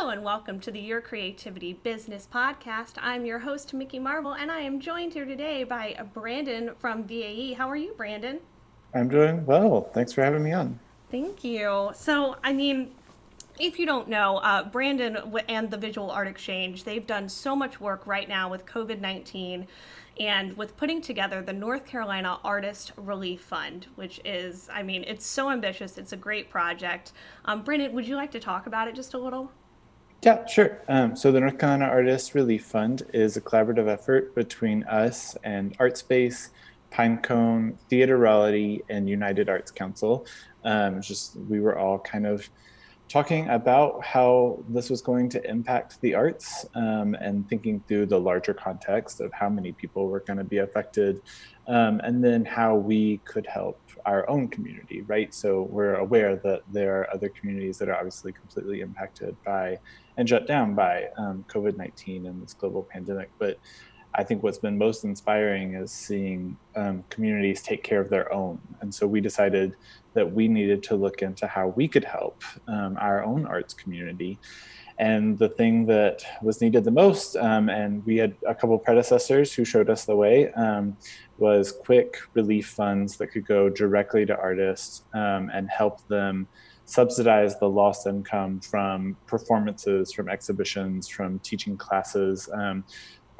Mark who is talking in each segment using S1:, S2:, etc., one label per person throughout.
S1: Hello and welcome to the Your Creativity Business Podcast. I'm your host, Mickey Marvel, and I am joined here today by Brandon from VAE. How are you, Brandon?
S2: I'm doing well. Thanks for having me on.
S1: Thank you. If you don't know, Brandon and the Visual Art Exchange, they've done so much work right now with COVID-19 and with putting together the North Carolina Artist Relief Fund, which is, it's so ambitious. It's a great project. Brandon, would you like to talk about it just a little?
S2: Yeah, sure. So the North Carolina Artists Relief Fund is a collaborative effort between us and ArtSpace, Pinecone, Theaterality, and United Arts Council. Just we were all kind of talking about how this was going to impact the arts and thinking through the larger context of how many people were going to be affected and then how we could help our own community, right? So we're aware that there are other communities that are obviously completely impacted by and shut down by COVID-19 and this global pandemic. But I think what's been most inspiring is seeing communities take care of their own. And so we decided that we needed to look into how we could help our own arts community. And the thing that was needed the most, and we had a couple of predecessors who showed us the way, was quick relief funds that could go directly to artists and help them subsidize the lost income from performances, from exhibitions, from teaching classes.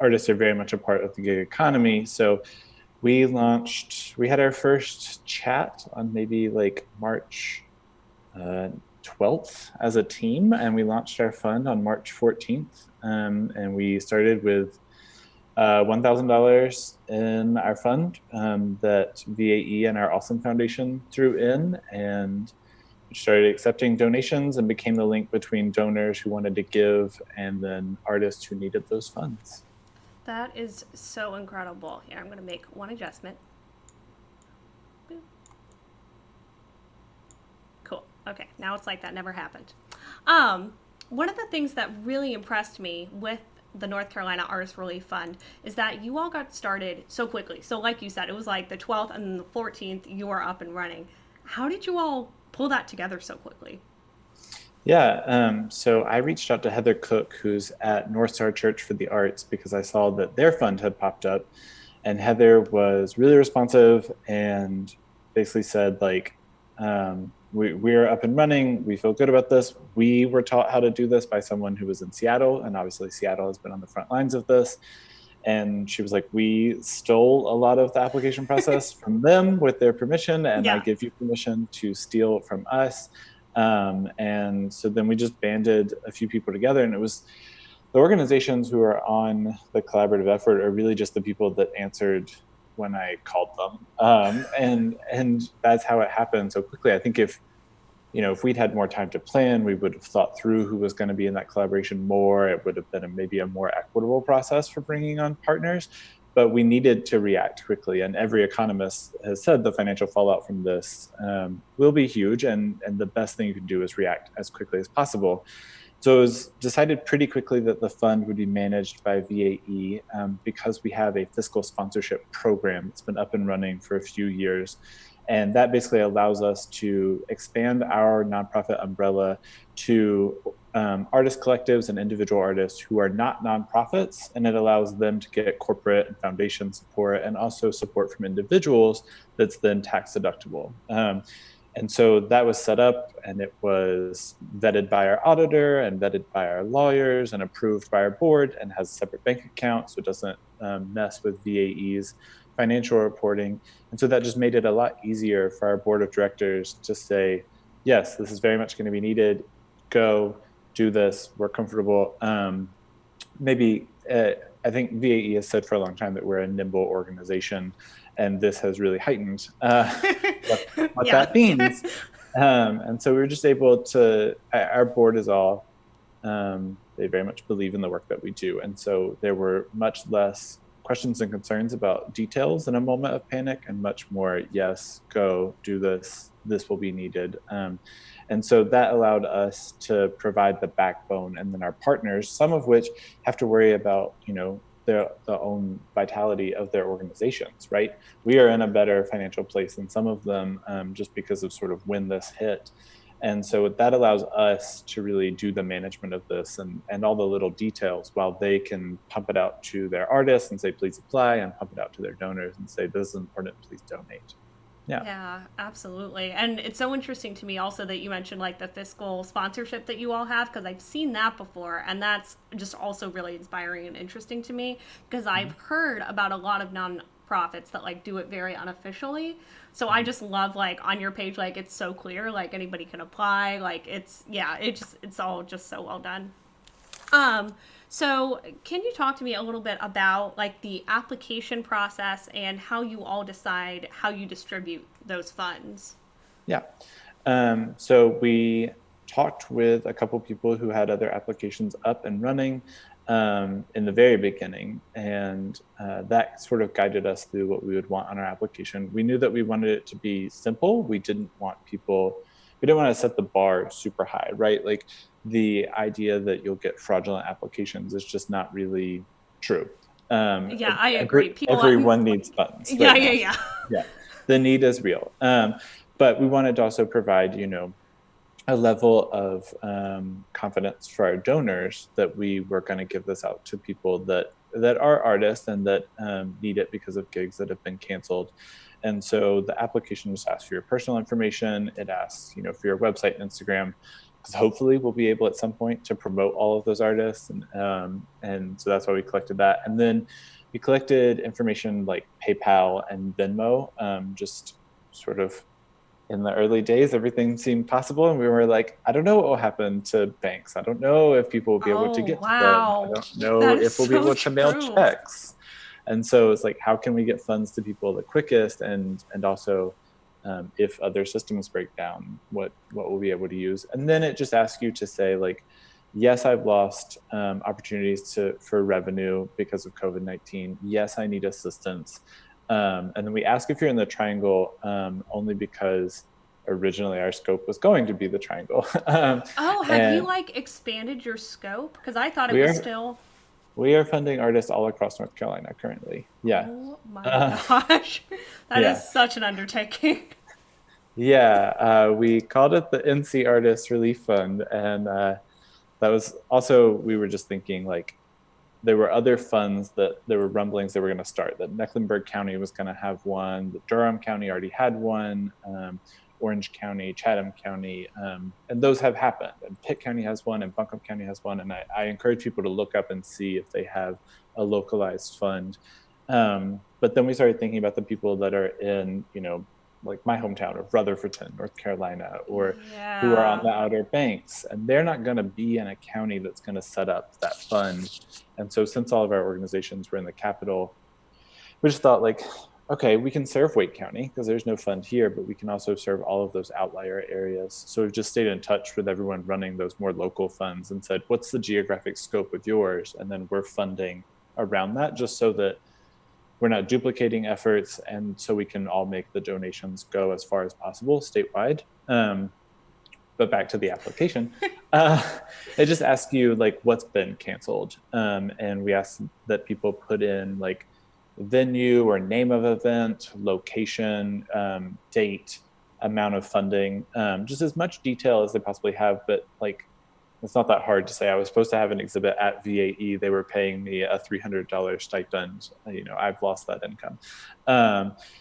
S2: Artists are very much a part of the gig economy. So we had our first chat on maybe like March 12th as a team, and we launched our fund on March 14th. And we started with $1,000 in our fund that VAE and our Awesome Foundation threw in, and we started accepting donations and became the link between donors who wanted to give and then artists who needed those funds.
S1: That is so incredible. Here, I'm going to make one adjustment. Boop. Cool. Okay, now it's like that never happened. One of the things that really impressed me with the North Carolina Artist Relief Fund is that you all got started so quickly. So, like you said, it was like the 12th and then the 14th, you were up and running. How did you all pull that together so quickly?
S2: Yeah, so I reached out to Heather Cook, who's at North Star Church for the Arts, because I saw that their fund had popped up. And Heather was really responsive and basically said, like, we're up and running. We feel good about this. We were taught how to do this by someone who was in Seattle. And obviously, Seattle has been on the front lines of this. And she was like, we stole a lot of the application process from them with their permission, and I
S1: Yeah.
S2: give you permission to steal from us. And so then we just banded a few people together, and it was the organizations who are on the collaborative effort are really just the people that answered when I called them. And that's how it happened so quickly. I think if we'd had more time to plan, we would have thought through who was going to be in that collaboration more. It would have been maybe a more equitable process for bringing on partners, but we needed to react quickly. And every economist has said the financial fallout from this will be huge, and the best thing you can do is react as quickly as possible. So it was decided pretty quickly that the fund would be managed by VAE because we have a fiscal sponsorship program. It's been up and running for a few years. And that basically allows us to expand our nonprofit umbrella to artist collectives and individual artists who are not nonprofits. And it allows them to get corporate and foundation support and also support from individuals that's then tax deductible. And so that was set up, and it was vetted by our auditor and vetted by our lawyers and approved by our board, and has a separate bank account, so it doesn't mess with VAE's financial reporting. And so that just made it a lot easier for our board of directors to say, yes, this is very much going to be needed. Go do this. We're comfortable. Maybe I think VAE has said for a long time that we're a nimble organization, and this has really heightened what
S1: Yeah.
S2: that means. And so we were just able to, our board is all, they very much believe in the work that we do. And so there were much less questions and concerns about details in a moment of panic, and much more, yes, go do this. This will be needed. And so that allowed us to provide the backbone, and then our partners, some of which have to worry about, the own vitality of their organizations, right? We are in a better financial place than some of them just because of sort of when this hit. And so that allows us to really do the management of this and all the little details, while they can pump it out to their artists and say, please apply, and pump it out to their donors and say, this is important, please donate. Yeah.
S1: Yeah, absolutely. And it's so interesting to me also that you mentioned like the fiscal sponsorship that you all have, because I've seen that before. And that's just also really inspiring and interesting to me, because I've heard about a lot of nonprofits that like do it very unofficially. So I just love like on your page, like it's so clear, like anybody can apply. Like yeah, it's all just so well done. Um, so can you talk to me a little bit about like the application process and how you all decide how you distribute those funds?
S2: Yeah. So we talked with a couple people who had other applications up and running in the very beginning, and that sort of guided us through what we would want on our application. We knew that we wanted it to be simple. We didn't want to set the bar super high, right? Like the idea that you'll get fraudulent applications is just not really true.
S1: Yeah, I agree.
S2: Everyone needs funds
S1: Yeah,
S2: right
S1: yeah,
S2: now.
S1: yeah.
S2: Yeah, the need is real. But we wanted to also provide, a level of confidence for our donors that we were going to give this out to people that are artists and that need it because of gigs that have been canceled. And so the application just asks for your personal information. It asks, for your website and Instagram, because hopefully we'll be able at some point to promote all of those artists. And so that's why we collected that. And then we collected information like PayPal and Venmo, just sort of in the early days, everything seemed possible. And we were like, I don't know what will happen to banks. I don't know if people will be able to
S1: Oh,
S2: get to them. I
S1: wow.
S2: don't know
S1: That is
S2: if we'll be
S1: so
S2: able to mail
S1: true.
S2: checks. And so it's like, how can we get funds to people the quickest? And also, if other systems break down, what we'll be able to use. And then it just asks you to say like, yes, I've lost opportunities for revenue because of COVID-19. Yes, I need assistance. And then we ask if you're in the triangle only because originally our scope was going to be the triangle.
S1: Oh, have you
S2: And
S1: like expanded your scope? Because I thought it
S2: we
S1: was
S2: are
S1: still.
S2: we are funding artists all across North Carolina currently. Yeah.
S1: Oh my
S2: Uh,
S1: gosh. That is
S2: yeah.
S1: such an undertaking.
S2: Yeah. We called it the NC Artist Relief Fund. And that was also, we were just thinking like, there were other funds that there were rumblings they were going to start. That Mecklenburg County was going to have one. That Durham County already had one. Orange County, Chatham County, and those have happened. And Pitt County has one, and Buncombe County has one. And I encourage people to look up and see if they have a localized fund. But then we started thinking about the people that are in, like my hometown of Rutherfordton, North Carolina, or who are on
S1: Yeah.
S2: the Outer Banks, and they're not going to be in a county that's going to set up that fund. And so since all of our organizations were in the capital, we just thought like, okay, we can serve Wake County because there's no fund here, but we can also serve all of those outlier areas. So we've just stayed in touch with everyone running those more local funds and said, what's the geographic scope of yours? And then we're funding around that just so that we're not duplicating efforts, and so we can all make the donations go as far as possible statewide. But back to the application, it just asks you like what's been canceled, and we ask that people put in like venue or name of event, location, date, amount of funding, just as much detail as they possibly have. But like, it's not that hard to say. I was supposed to have an exhibit at VAE. They were paying me a $300 stipend. I've lost that income.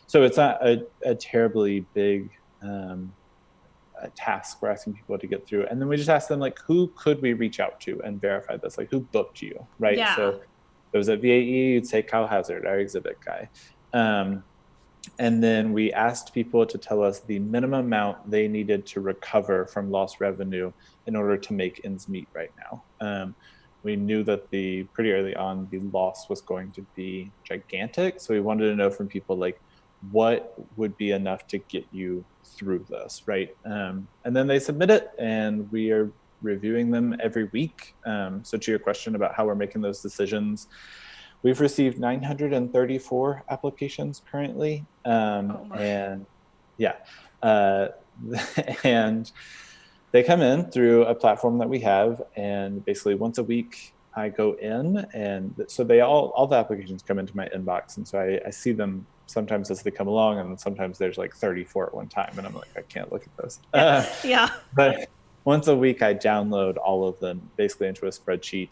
S2: So it's not a terribly big a task we're asking people to get through. And then we just ask them like, who could we reach out to and verify this? Like, who booked you, right?
S1: Yeah.
S2: So it was at VAE, you'd say Kyle Hazard, our exhibit guy. And then we asked people to tell us the minimum amount they needed to recover from lost revenue in order to make ends meet right now. We knew that pretty early on, the loss was going to be gigantic. So we wanted to know from people like, what would be enough to get you through this, right? And then they submit it, and we are reviewing them every week. So to your question about how we're making those decisions, we've received 934 applications currently.
S1: Oh my.
S2: And yeah, uh, and they come in through a platform that we have, and basically once a week I go in, and so all the applications come into my inbox, and so I see them sometimes as they come along, and sometimes there's like 34 at one time, and I'm like, I can't look at those.
S1: Yeah. Yeah.
S2: But once a week, I download all of them basically into a spreadsheet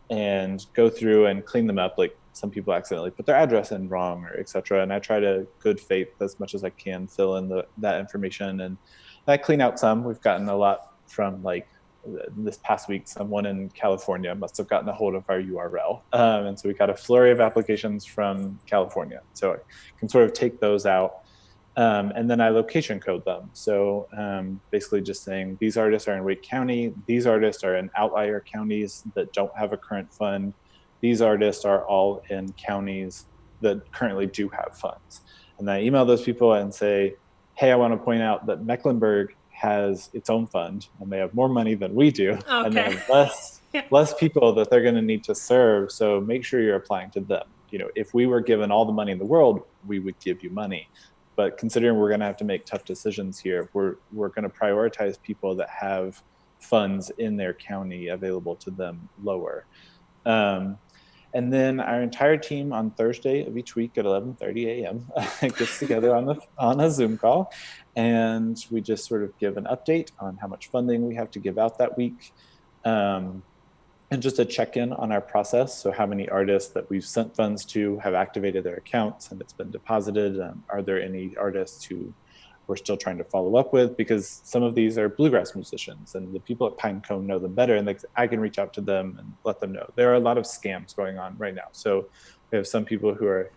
S2: and go through and clean them up. Like some people accidentally put their address in wrong or etc. And I try to good faith as much as I can fill in that information, and I clean out some. We've gotten a lot from like this past week. Someone in California must have gotten a hold of our URL, and so we got a flurry of applications from California. So I can sort of take those out. And then I location code them. So basically just saying these artists are in Wake County, these artists are in outlier counties that don't have a current fund, these artists are all in counties that currently do have funds. And then I email those people and say, hey, I want to point out that Mecklenburg has its own fund and they have more money than we do.
S1: Okay.
S2: And they have less people that they're going to need to serve. So make sure you're applying to them. If we were given all the money in the world, we would give you money. But considering we're going to have to make tough decisions here, we're going to prioritize people that have funds in their county available to them lower. And then our entire team on Thursday of each week at 11:30 a.m. gets together on a Zoom call, and we just sort of give an update on how much funding we have to give out that week. And just a check-in on our process. So how many artists that we've sent funds to have activated their accounts and it's been deposited? Are there any artists who we're still trying to follow up with? Because some of these are bluegrass musicians and the people at Pinecone know them better, and I can reach out to them and let them know. There are a lot of scams going on right now. So we have some people who are,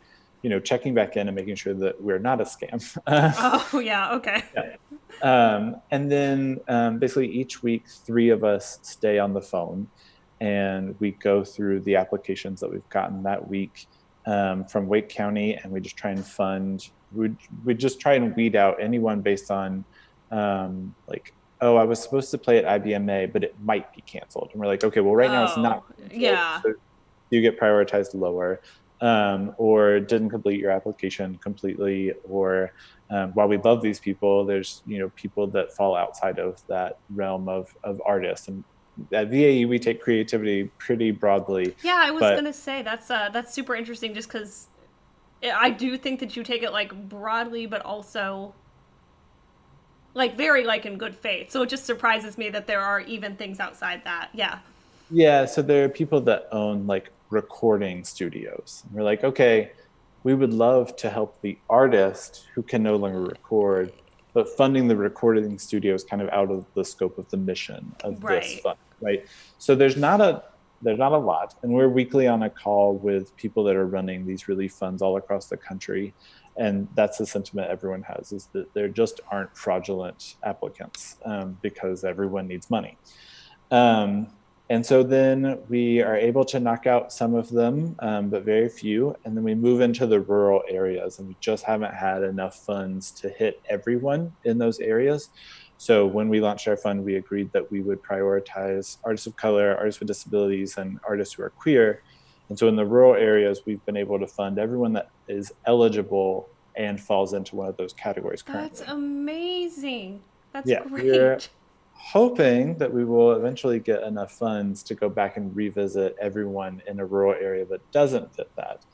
S2: checking back in and making sure that we're not a scam.
S1: Oh, yeah. Okay.
S2: Yeah. And then basically each week, 3 of us stay on the phone and we go through the applications that we've gotten that week from Wake County, and we just try and we just try and weed out anyone based on like, oh, I was supposed to play at IBMA, but it might be canceled. And we're like, okay, well, right now it's not canceled,
S1: yeah.
S2: so you get prioritized lower, or didn't complete your application completely, or while we love these people, there's people that fall outside of that realm of artists. And at VAE, we take creativity pretty broadly.
S1: Yeah, I was gonna say that's super interesting, just because I do think that you take it like broadly, but also like very like in good faith. So it just surprises me that there are even things outside that. Yeah.
S2: Yeah, so there are people that own like recording studios. We're like, okay, we would love to help the artist who can no longer record, but funding the recording studio is kind of out of the scope of the mission of this fund, right? So there's not a lot, and we're weekly on a call with people that are running these relief funds all across the country, and that's the sentiment everyone has, is that there just aren't fraudulent applicants because everyone needs money. And so then we are able to knock out some of them, but very few. And then we move into the rural areas, and we just haven't had enough funds to hit everyone in those areas. So when we launched our fund, we agreed that we would prioritize artists of color, artists with disabilities, and artists who are queer. And so in the rural areas, we've been able to fund everyone that is eligible and falls into one of those categories currently.
S1: That's amazing. That's great.
S2: We're hoping that we will eventually get enough funds to go back and revisit everyone in a rural area that doesn't fit that.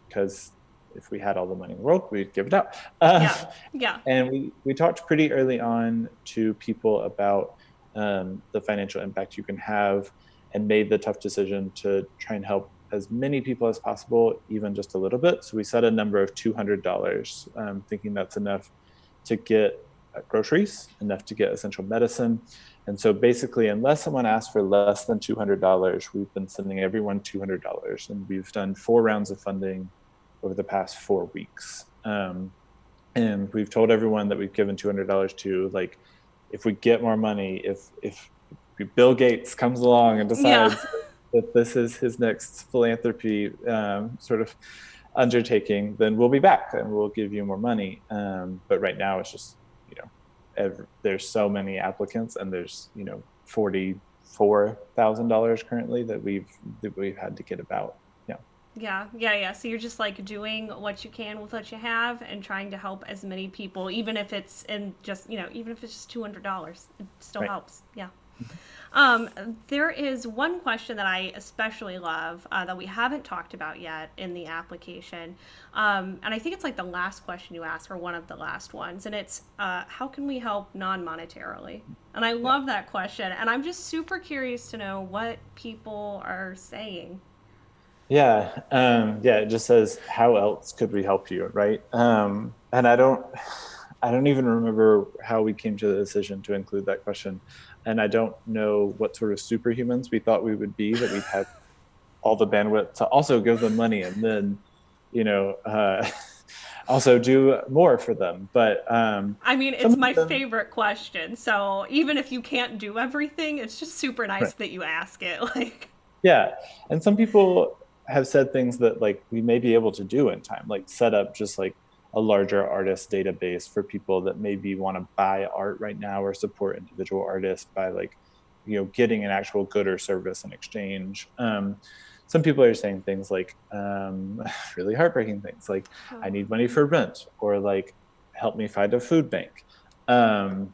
S2: Because if we had all the money in the world, we'd give it out.
S1: Yeah.
S2: And we talked pretty early on to people about the financial impact you can have, and made the tough decision to try and help as many people as possible, even just a little bit. So we set a number of $200, thinking that's enough to get groceries, enough to get essential medicine. And so basically, unless someone asks for less than $200, we've been sending everyone $200. And we've done 4 rounds of funding over the past 4 weeks. And we've told everyone that we've given $200 to, like, if we get more money, if Bill Gates comes along and decides that this is his next philanthropy sort of undertaking, then we'll be back and we'll give you more money. But right now it's just, there's so many applicants, and there's $44,000 currently that we've had to get about.
S1: Yeah. So you're just like doing what you can with what you have and trying to help as many people, even if it's even if it's just $200, it still helps. Yeah. Um, there is one question that I especially love that we haven't talked about yet in the application. And I think it's like the last question you asked, or one of the last ones. And it's how can we help non monetarily? And I
S2: Yeah.
S1: love that question. And I'm just super curious to know what people are saying.
S2: Yeah, it just says, how else could we help you, right? And I don't even remember how we came to the decision to include that question. And I don't know what sort of superhumans we thought we would be, that we'd have all the bandwidth to also give them money and then, you know, also do more for them. But
S1: I mean,
S2: some
S1: it's
S2: of
S1: my
S2: them,
S1: favorite question. So even if you can't do everything, it's just super nice
S2: right.
S1: that you ask it. Like,
S2: Yeah. And some people have said things that like we may be able to do in time, like set up just like a larger artist database for people that maybe want to buy art right now or support individual artists by like, getting an actual good or service in exchange. Some people are saying things like really heartbreaking things like, I
S1: oh,
S2: need money for rent, or like, help me find a food bank. Um,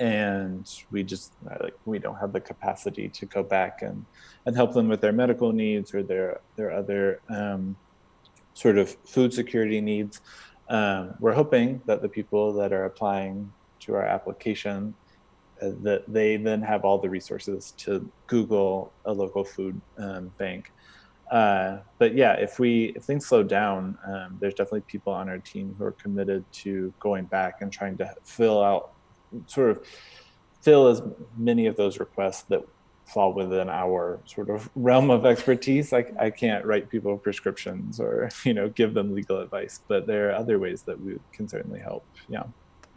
S2: and we don't have the capacity to go back and help them with their medical needs or their other sort of food security needs. We're hoping that the people that are applying to our application, that they then have all the resources to Google a local food bank. But yeah, if things slow down, there's definitely people on our team who are committed to going back and trying to sort of fill as many of those requests that fall within our sort of realm of expertise. Like, I can't write people prescriptions or give them legal advice, but there are other ways that we can certainly help. Yeah.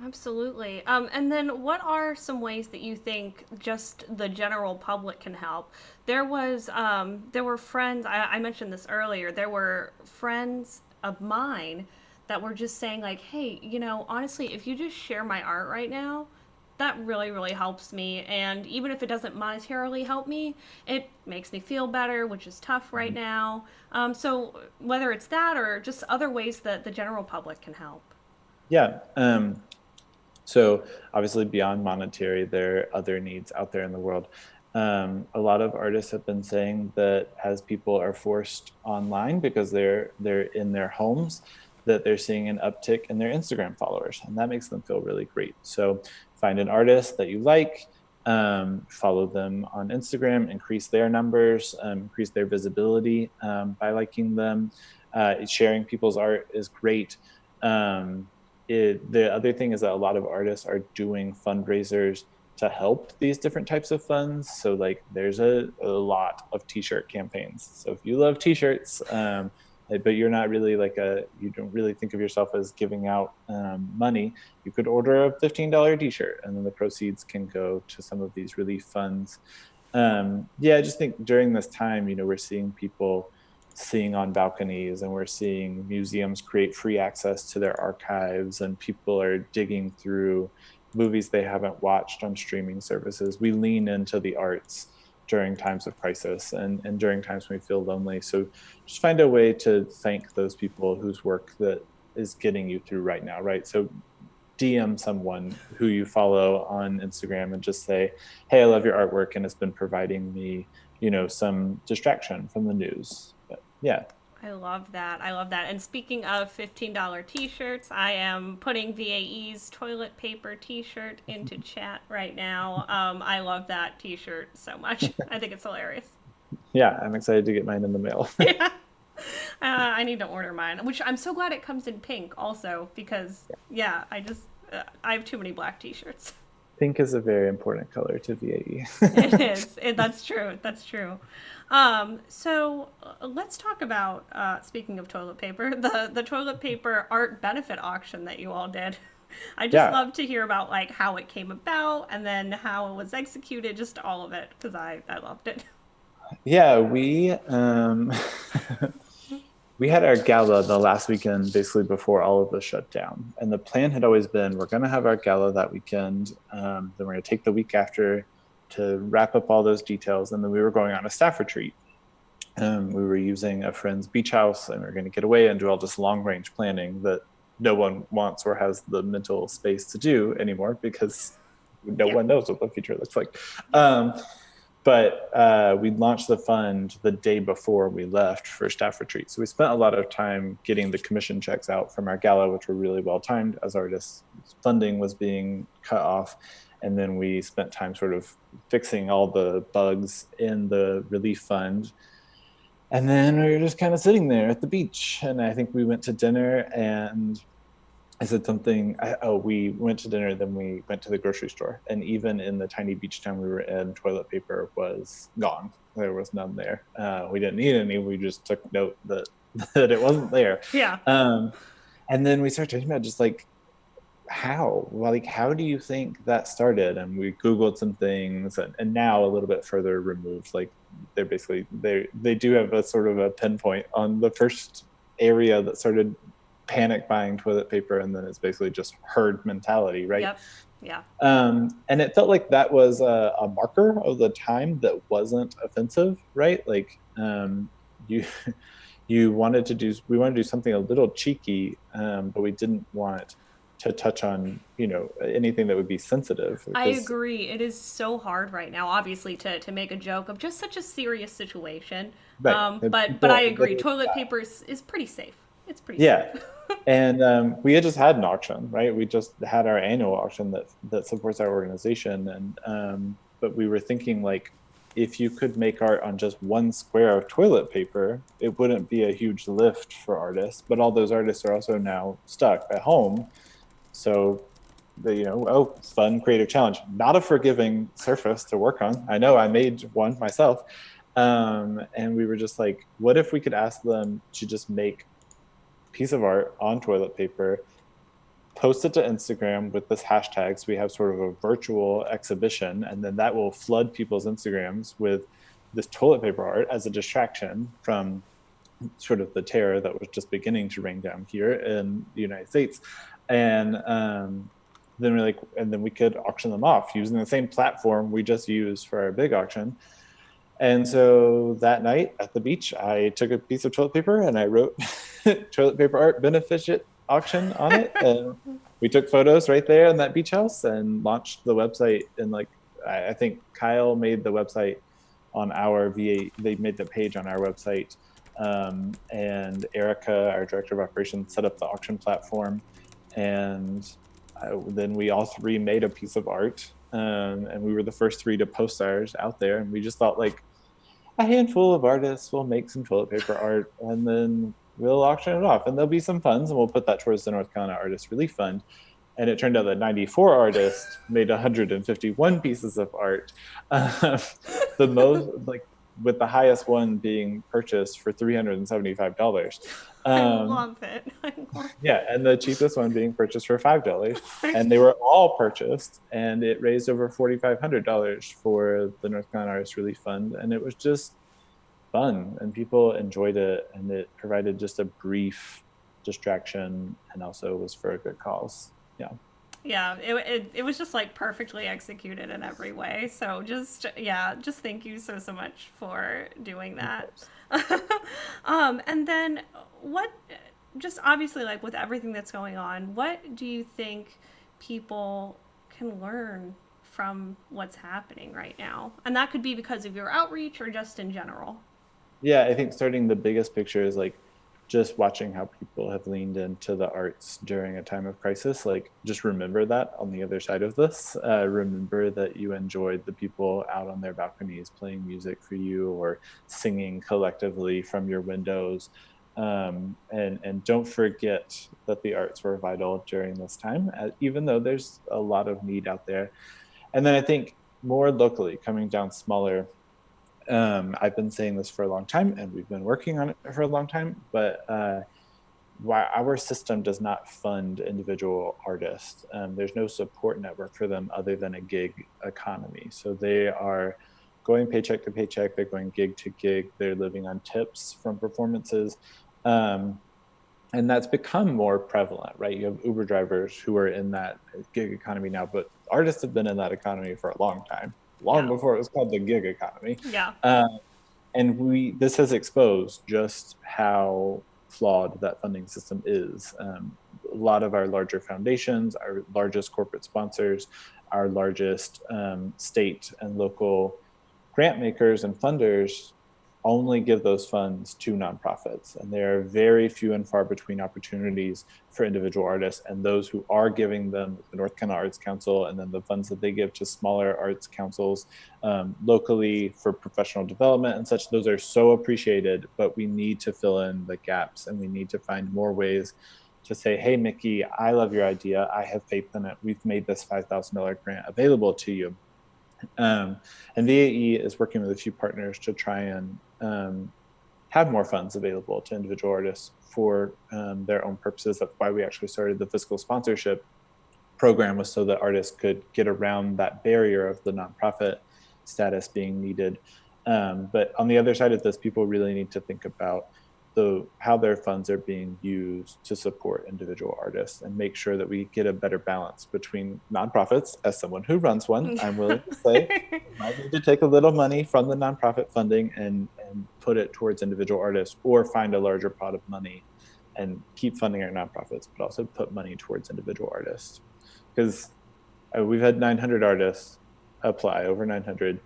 S1: absolutely. And then, what are some ways that you think just the general public can help? There were friends. I mentioned this earlier. There were friends of mine that were just saying like, "Hey, honestly, if you just share my art right now, that really, really helps me. And even if it doesn't monetarily help me, it makes me feel better, which is tough right
S2: Mhm.
S1: now." So whether it's that or just other ways that the general public can help.
S2: Yeah. So obviously, beyond monetary, there are other needs out there in the world. A lot of artists have been saying that as people are forced online because they're in their homes, that they're seeing an uptick in their Instagram followers, and that makes them feel really great. So find an artist that you like, follow them on Instagram, increase their numbers, increase their visibility by liking them. Sharing people's art is great. Um, the other thing is that a lot of artists are doing fundraisers to help these different types of funds. So like there's a lot of t-shirt campaigns. So if you love t-shirts, but you're not really you don't really think of yourself as giving out money, you could order a $15 t-shirt and then the proceeds can go to some of these relief funds. Yeah, I just think during this time, we're seeing people seeing on balconies, and we're seeing museums create free access to their archives, and people are digging through movies they haven't watched on streaming services. We lean into the arts during times of crisis, and during times when we feel lonely. So just find a way to thank those people whose work that is getting you through right now, right? So DM someone who you follow on Instagram and just say, "Hey, I love your artwork, and it's been providing me, some distraction from the news." But yeah,
S1: I love that. I love that. And speaking of $15 t shirts, I am putting VAE's toilet paper t shirt into chat right now. I love that t shirt so much. I think it's hilarious.
S2: yeah, I'm excited to get mine in the mail.
S1: Yeah. I need to order mine, which I'm so glad it comes in pink also because, yeah, I have too many black t shirts.
S2: Pink is a very important color to VAE.
S1: It is. That's true. That's true. So let's talk about speaking of toilet paper, the toilet paper art benefit auction that you all did. I just
S2: Yeah,
S1: love to hear about like how it came about and then how it was executed, just all of it because I loved it.
S2: yeah, we had our gala the last weekend, basically before all of the shutdown. And the plan had always been, we're going to have our gala that weekend. Then we're going to take the week after to wrap up all those details. And then we were going on a staff retreat. We were using a friend's beach house, and we are going to get away and do all this long range planning that no one wants or has the mental space to do anymore because no
S1: Yeah.
S2: one knows what the future looks like. But we launched the fund the day before we left for staff retreat. So we spent a lot of time getting the commission checks out from our gala, which were really well timed as artists' funding was being cut off. And then we spent time sort of fixing all the bugs in the relief fund. And then we were just kind of sitting there at the beach. And I think we went to dinner and I said something. We went to dinner, then we went to the grocery store, and even in the tiny beach town we were in, toilet paper was gone. There was none there. We didn't need any. We just took note that that it wasn't there.
S1: Yeah.
S2: Um, and then we started talking about just like how, well, like how do you think that started? And we Googled some things, and now a little bit further removed, like they're basically they do have a sort of a pinpoint on the first area that started panic buying toilet paper, and then it's basically just herd mentality, right?
S1: Yep. Yeah.
S2: And it felt like that was a marker of the time that wasn't offensive, right? Like you you wanted to do we wanted to do something a little cheeky, but we didn't want to touch on anything that would be sensitive
S1: I
S2: because
S1: agree. It is so hard right now, obviously, to make a joke of just such a serious situation.
S2: right,
S1: But I
S2: people
S1: agree. Toilet paper is pretty safe. It's pretty safe.
S2: yeah. And we had just had an auction, right? We just had our annual auction that supports our organization, and but we were thinking like, if you could make art on just one square of toilet paper, it wouldn't be a huge lift for artists. But all those artists are also now stuck at home, so fun creative challenge, not a forgiving surface to work on. I know I made one myself, and we were just like, what if we could ask them to just make piece of art on toilet paper, post it to Instagram with this hashtag. So we have sort of a virtual exhibition, and then that will flood people's Instagrams with this toilet paper art as a distraction from sort of the terror that was just beginning to rain down here in the United States. And then we're like, and then we could auction them off using the same platform we just used for our big auction. And so that night at the beach, I took a piece of toilet paper and I wrote toilet paper art beneficent auction on it. And we took photos right there in that beach house and launched the website. And like, I think Kyle made the website on our VA, they made the page on our website. And Erica, our director of operations, set up the auction platform. And then we all three made a piece of art. And we were the first three to post ours out there. And we just thought like, a handful of artists will make some toilet paper art, and then we'll auction it off, and there'll be some funds, and we'll put that towards the North Carolina Artist Relief Fund. And it turned out that 94 artists made 151 pieces of art, the most, like, with the highest one being purchased for $375.
S1: I
S2: Um,
S1: love it. I love
S2: yeah, and the cheapest one being purchased for $5,
S1: it.
S2: and they were all purchased, and it raised over $4,500 for the North Carolina Artist Relief Fund, and it was just fun, and people enjoyed it, and it provided just a brief distraction, and also was for a good cause. Yeah.
S1: Yeah, it was just like perfectly executed in every way. So just thank you so much for doing that. And then what, just obviously like with everything that's going on, what do you think people can learn from what's happening right now? And that could be because of your outreach or just in general.
S2: Yeah, I think starting the biggest picture is like just watching how people have leaned into the arts during a time of crisis. Like, just remember that on the other side of this. Remember that you enjoyed the people out on their balconies playing music for you or singing collectively from your windows. And don't forget that the arts were vital during this time, even though there's a lot of need out there. And then I think more locally, coming down smaller, I've been saying this for a long time, and we've been working on it for a long time, but our system does not fund individual artists. There's no support network for them other than a gig economy. So they are going paycheck to paycheck, they're going gig to gig, they're living on tips from performances. Um, and that's become more prevalent, right? You have Uber drivers who are in that gig economy now, but artists have been in that economy for a long time, long
S1: Yeah.
S2: before it was called the gig economy.
S1: Yeah.
S2: And this has exposed just how flawed that funding system is. A lot of our larger foundations, our largest corporate sponsors, our largest state and local grant makers and funders only give those funds to nonprofits. And there are very few and far between opportunities for individual artists. And those who are giving them, the North Carolina Arts Council, and then the funds that they give to smaller arts councils locally for professional development and such, those are so appreciated. But we need to fill in the gaps, and we need to find more ways to say, hey, Mickey, I love your idea. I have faith in it. We've made this $5,000 grant available to you. And VAE is working with a few partners to try and have more funds available to individual artists for their own purposes. That's why we actually started the fiscal sponsorship program, was so that artists could get around that barrier of the nonprofit status being needed. But on the other side of this, people really need to think about how their funds are being used to support individual artists, and make sure that we get a better balance between nonprofits. As someone who runs one, I'm willing to say I need to take a little money from the nonprofit funding and put it towards individual artists, or find a larger pot of money and keep funding our nonprofits, but also put money towards individual artists. Because we've had 900 artists apply, over 900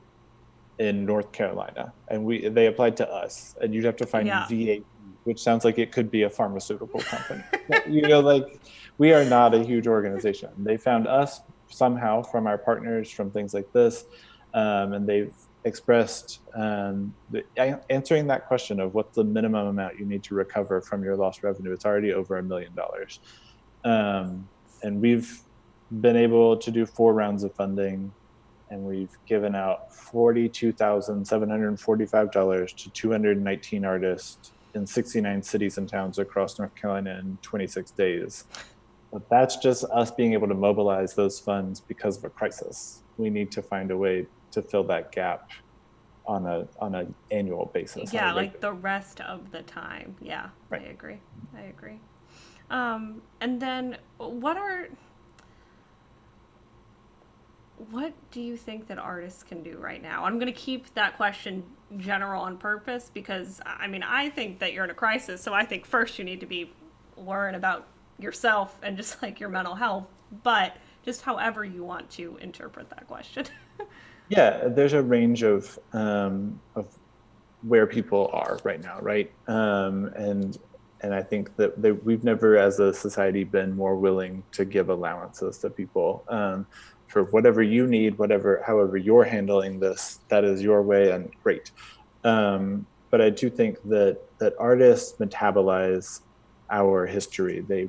S2: in North Carolina, and they applied to us, and you'd have to find VAE, which sounds like it could be a pharmaceutical company. Like, we are not a huge organization. They found us somehow from our partners, from things like this, and they've expressed answering that question of what's the minimum amount you need to recover from your lost revenue. It's already over $1 million, and we've been able to do 4 rounds of funding, and we've given out $42,745 to 219 artists in 69 cities and towns across North Carolina in 26 days. But that's just us being able to mobilize those funds because of a crisis. We need to find a way to fill that gap on an annual basis.
S1: Yeah, like the rest of the time. Yeah, right. I agree. And then what do you think that artists can do right now? I'm going to keep that question general on purpose, because I think that you're in a crisis. So I think first you need to be worrying about yourself and just like your mental health, but just however you want to interpret that question.
S2: Yeah, there's a range of where people are right now, right? And I think that we've never, as a society, been more willing to give allowances to people for whatever you need, however you're handling this. That is your way, and great. But I do think that artists metabolize our history. They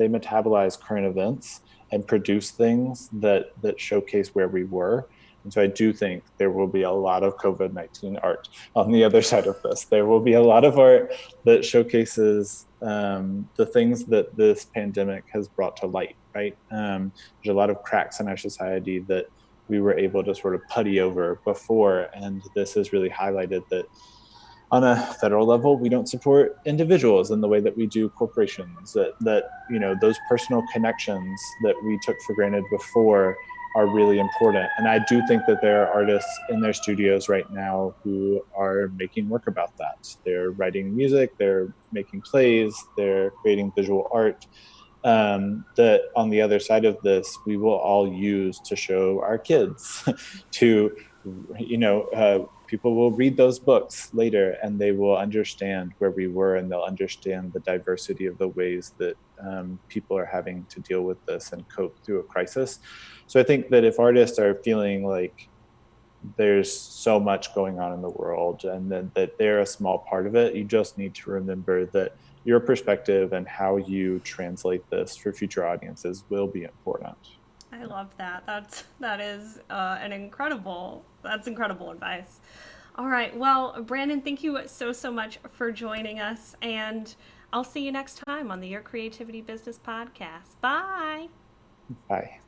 S2: metabolize current events and produce things that showcase where we were. And so I do think there will be a lot of COVID-19 art on the other side of this. There will be a lot of art that showcases the things that this pandemic has brought to light, right? There's a lot of cracks in our society that we were able to sort of putty over before. And this has really highlighted that on a federal level, we don't support individuals in the way that we do corporations, that those personal connections that we took for granted before are really important. And I do think that there are artists in their studios right now who are making work about that. They're writing music, they're making plays, they're creating visual art that on the other side of this, we will all use to show our kids to, people will read those books later and they will understand where we were, and they'll understand the diversity of the ways that people are having to deal with this and cope through a crisis. So I think that if artists are feeling like there's so much going on in the world and that they're a small part of it, you just need to remember that your perspective and how you translate this for future audiences will be important.
S1: I love that. That's incredible advice. All right. Well, Brandon, thank you so much for joining us, and I'll see you next time on the Your Creativity Business Podcast. Bye.
S2: Bye.